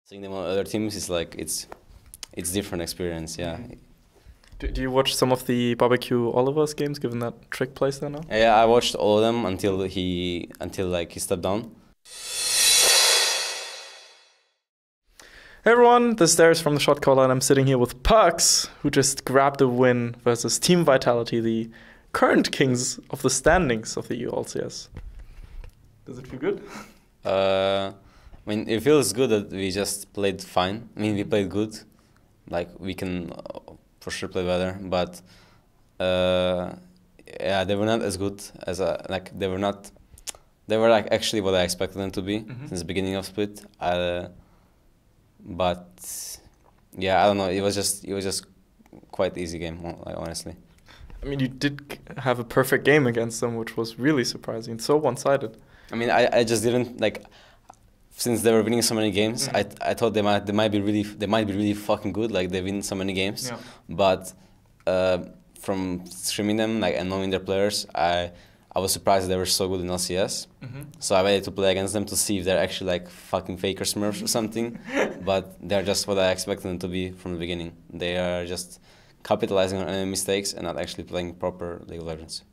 Seeing them on other teams is like it's different experience, yeah. Do you watch some of the Barbecue Oliver's games, given that Trick plays there now? Yeah, I watched all of them until he stepped down. Hey everyone, this is Darius from the Shotcaller, and I'm sitting here with Perkz, who just grabbed a win versus Team Vitality, the current kings of the standings of the EU LCS. Does it feel good? I mean, it feels good that we just played fine. I mean, we played good. Like, we can for sure play better, but yeah, they were not as good as like they were not. They were like actually what I expected them to be since the beginning of Split. But yeah, I don't know. It was just quite easy game, like, honestly. I mean, you did have a perfect game against them, which was really surprising. So one-sided. I mean, I just didn't like. Since they were winning so many games, I thought they might be really fucking good. Like, they win so many games, but from streaming them, like, and knowing their players, I was surprised they were so good in LCS. So I waited to play against them to see if they're actually like fucking faker smurfs or something. But they're just what I expected them to be from the beginning. They are just capitalizing on enemy mistakes and not actually playing proper League of Legends.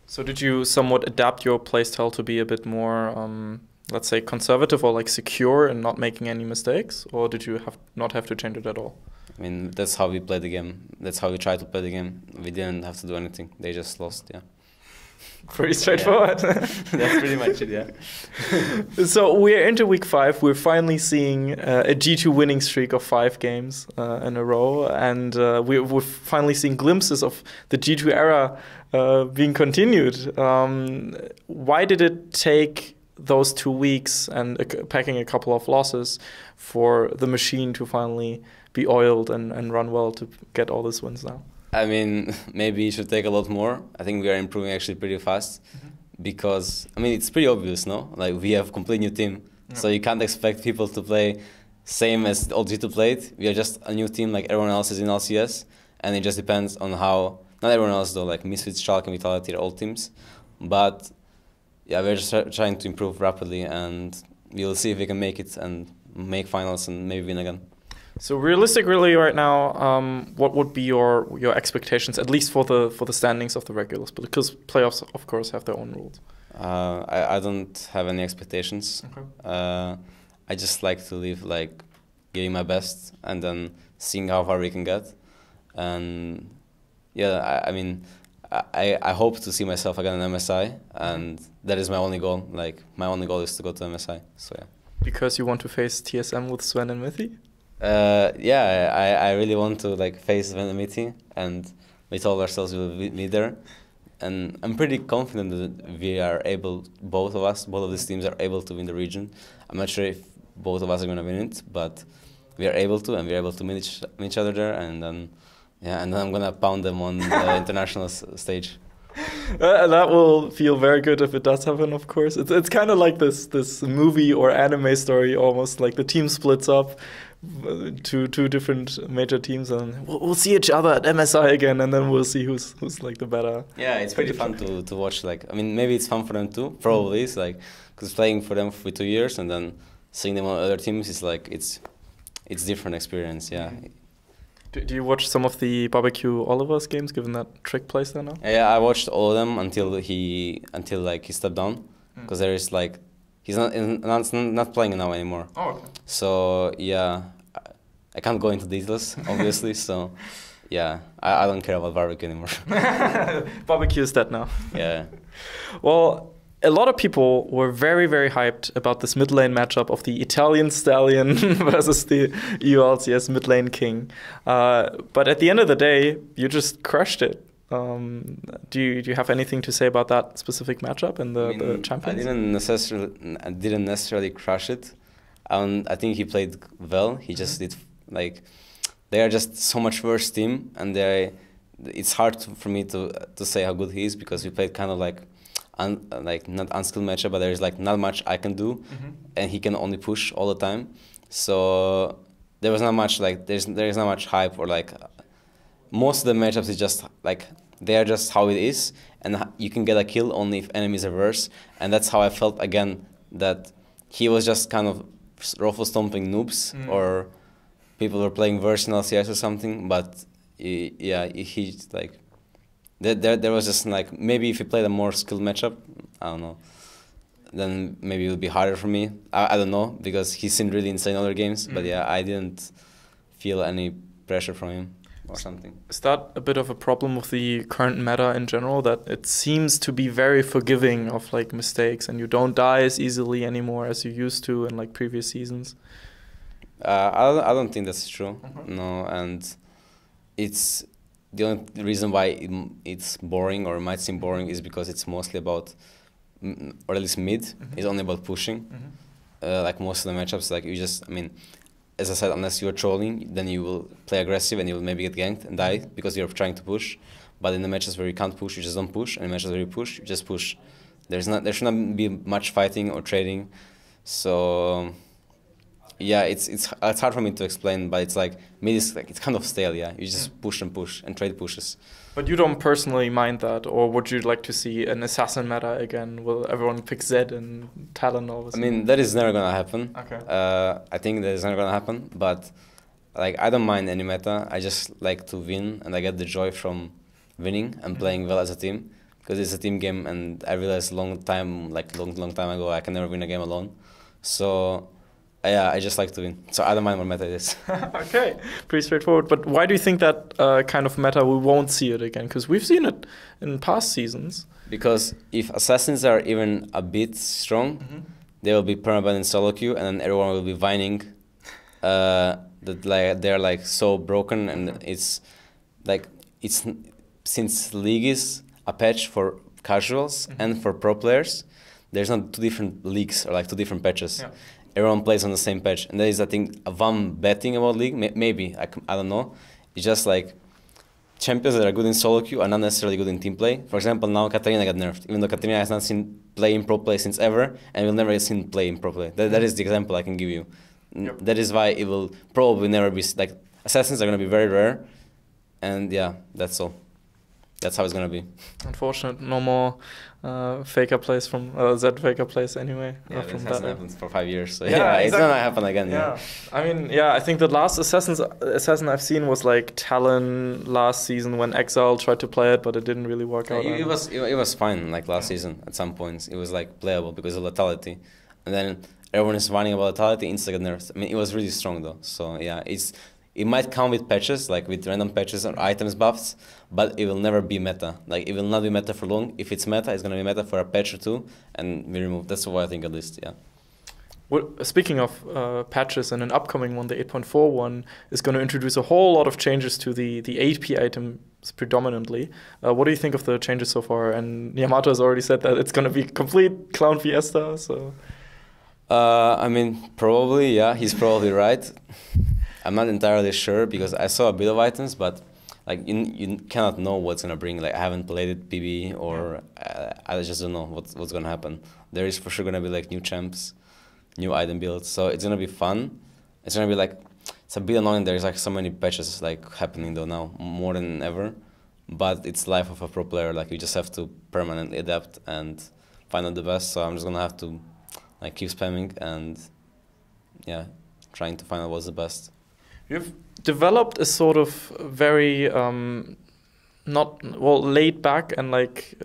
So did you somewhat adapt your playstyle to be a bit more, let's say, conservative or like secure and not making any mistakes, or did you not have to change it at all? I mean, that's how we played the game. That's how we tried to play the game. We didn't have to do anything. They just lost, yeah. Pretty straightforward. Yeah. That's pretty much it, yeah. So we're into week 5. We're finally seeing a G2 winning streak of 5 games in a row, and we're finally seeing glimpses of the G2 era being continued. Why did it take those 2 weeks and packing a couple of losses for the machine to finally be oiled and run well to get all these wins now? I mean, maybe it should take a lot more. I think we are improving actually pretty fast because, I mean, it's pretty obvious, no? Like, we have a complete new team, so you can't expect people to play same as old G2 played. We are just a new team like everyone else is in LCS, and it just depends on how, not everyone else though, like Misfits, Schalke, and Vitality are old teams, but yeah, we're just trying to improve rapidly, and we'll see if we can make it and make finals and maybe win again. So realistically, right now, what would be your expectations, at least for the standings of the regulars? Because playoffs, of course, have their own rules. I don't have any expectations. Okay. I just like to live like giving my best and then seeing how far we can get. And yeah, I mean, I hope to see myself again in MSI, and that is my only goal. Like, my only goal is to go to MSI. So yeah. Because you want to face TSM with Zven and Mithy? Yeah, I really want to like face Zven Mithy, and we told ourselves we'll be there. And I'm pretty confident that we are able, both of these teams are able to win the region. I'm not sure if both of us are going to win it, but we are able to, and we're able to meet each other there, and then yeah, and then I'm gonna pound them on the international stage. That will feel very good if it does happen, of course. It's kind of like this movie or anime story, almost like the team splits up to 2 different major teams, and we'll see each other at MSI again, and then we'll see who's like the better. Yeah, it's pretty fun to watch. Like, I mean, maybe it's fun for them too. Probably it's like, because playing for them for 2 years and then seeing them on other teams is like it's different experience. Yeah. Do you watch some of the Barbecue Oliver's games, given that Trick plays there now? Yeah, I watched all of them until he stepped down, because there is like he's not playing now anymore. Oh, okay. So yeah, I can't go into details, obviously. So yeah, I don't care about Barbecue anymore. Barbecue is dead now. Yeah. Well, a lot of people were very, very hyped about this mid lane matchup of the Italian Stallion versus the EU LCS mid lane king. But at the end of the day, you just crushed it. Do you have anything to say about that specific matchup and the champions? I didn't necessarily crush it. I think he played well. He just did, like, they are just so much worse team, and it's hard for me to say how good he is, because we played kind of like not unskilled matchup, but there's like not much I can do, and he can only push all the time. So there was not much like there's not much hype, or like most of the matchups is just like they are just how it is, and you can get a kill only if enemies are worse. And that's how I felt again, that he was just kind of ruffle stomping noobs or people who are playing verse in LCS or something. But he like there was just like maybe if he played a more skilled matchup, I don't know, then maybe it would be harder for me. I don't know, because he seemed really insane in other games. But yeah, I didn't feel any pressure from him or something. Is that a bit of a problem with the current meta in general, that it seems to be very forgiving of like mistakes and you don't die as easily anymore as you used to in like previous seasons? I don't think that's true. No, and it's the only reason why it's boring or might seem boring is because it's mostly about, or at least mid, is only about pushing. Like most of the matchups, like you just, I mean, as I said, unless you're trolling, then you will play aggressive and you will maybe get ganked and die because you're trying to push. But in the matches where you can't push, you just don't push. And in matches where you push, you just push. There should not be much fighting or trading. So yeah, it's hard for me to explain, but it's like mid is like it's kind of stale. Yeah, you just push and trade pushes. But you don't personally mind that, or would you like to see an assassin meta again? Will everyone pick Zed and Talon all of a sudden? I mean, that is never gonna happen. Okay. I think that is never gonna happen. But like, I don't mind any meta. I just like to win, and I get the joy from winning and playing well as a team, because it's a team game. And I realized long time ago, I can never win a game alone. So yeah, I just like to win. So I don't mind what meta it is. Okay, pretty straightforward. But why do you think that kind of meta we won't see it again? Because we've seen it in past seasons. Because if assassins are even a bit strong, they will be permaban in solo queue, and then everyone will be whining that like they're like so broken, and it's like since League is a patch for casuals and for pro players, there's not two different leagues or like two different patches. Yeah. Everyone plays on the same patch, and that is, I think, one bad thing about League. Maybe I don't know. It's just like champions that are good in solo queue are not necessarily good in team play. For example, now Katarina got nerfed, even though Katarina has not seen play in pro play since ever, and will never get seen play in pro play. That is the example I can give you. Yep. That is why it will probably never be like assassins are gonna be very rare, and yeah, that's all. That's how it's gonna be. Unfortunate, no more faker plays from Zed faker plays anyway. Yeah, this hasn't happened for 5 years, so yeah, exactly. It's gonna happen again. Yeah. I mean, yeah, I think the last assassin I've seen was like Talon last season when Exile tried to play it, but it didn't really work out. It was fine like last season. At some points, it was like playable because of lethality, and then everyone is whining about lethality. Insta got nerfed. I mean, it was really strong though. So yeah, it might come with patches, like with random patches or items buffs, but it will never be meta. Like, it will not be meta for long. If it's meta, it's going to be meta for a patch or two, and we remove. That's what I think, at least, yeah. Well, speaking of patches, and an upcoming one, the 8.4 one, is going to introduce a whole lot of changes to the AP items predominantly. What do you think of the changes so far? And Yamato has already said that it's going to be complete clown fiesta, so... I mean, probably, yeah, he's probably right. I'm not entirely sure because I saw a bit of items, but like you cannot know what's gonna bring. Like, I haven't played it PB, or I just don't know what's gonna happen. There is for sure gonna be like new champs, new item builds, so it's gonna be fun. It's gonna be like, it's a bit annoying. There's like so many patches like happening though now, more than ever. But it's life of a pro player. Like, you just have to permanently adapt and find out the best. So I'm just gonna have to like keep spamming and yeah, trying to find out what's the best. You've developed a sort of very laid back and like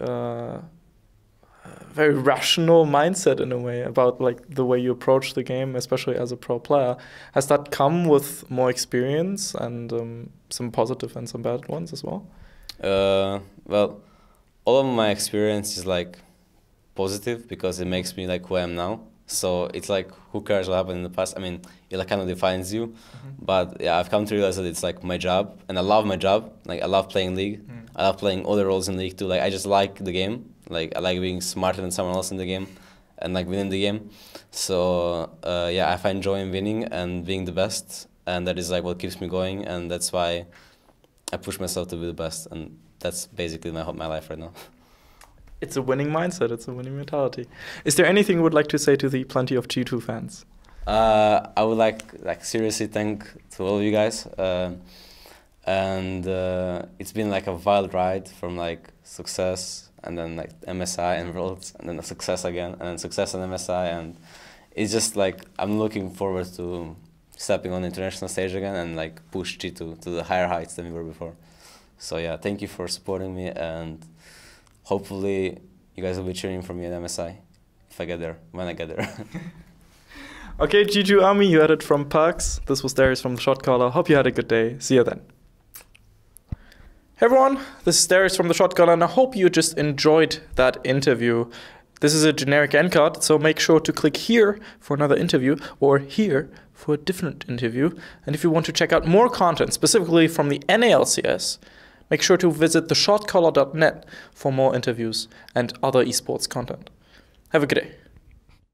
very rational mindset in a way about like the way you approach the game, especially as a pro player. Has that come with more experience and some positive and some bad ones as well? Well, all of my experience is like positive because it makes me like who I am now. So it's like, who cares what happened in the past? I mean, it like kind of defines you. But yeah, I've come to realize that it's like my job, and I love my job. Like, I love playing League. I love playing other roles in League too. Like, I just like the game. Like, I like being smarter than someone else in the game and like winning the game. So yeah, I find joy in winning and being the best, and that is like what keeps me going, and that's why I push myself to be the best, and that's basically my life right now. It's a winning mindset. It's a winning mentality. Is there anything you would like to say to the plenty of G2 fans? I would like seriously thank to all of you guys, and it's been like a wild ride from like success and then like MSI and Worlds and then a success again and then success and MSI, and it's just like I'm looking forward to stepping on the international stage again and like push G2 to the higher heights than we were before. So yeah, thank you for supporting me, and hopefully you guys will be cheering for me at MSI if I get there, when I get there. Okay, G2 Army, you had it from Perkz. This was Darius from the Shotcaller. Hope you had a good day. See you then. Hey everyone, this is Darius from the Shotcaller, and I hope you just enjoyed that interview. This is a generic end card, so make sure to click here for another interview or here for a different interview. And if you want to check out more content, specifically from the NALCS, make sure to visit theshotcaller.net for more interviews and other esports content. Have a good day.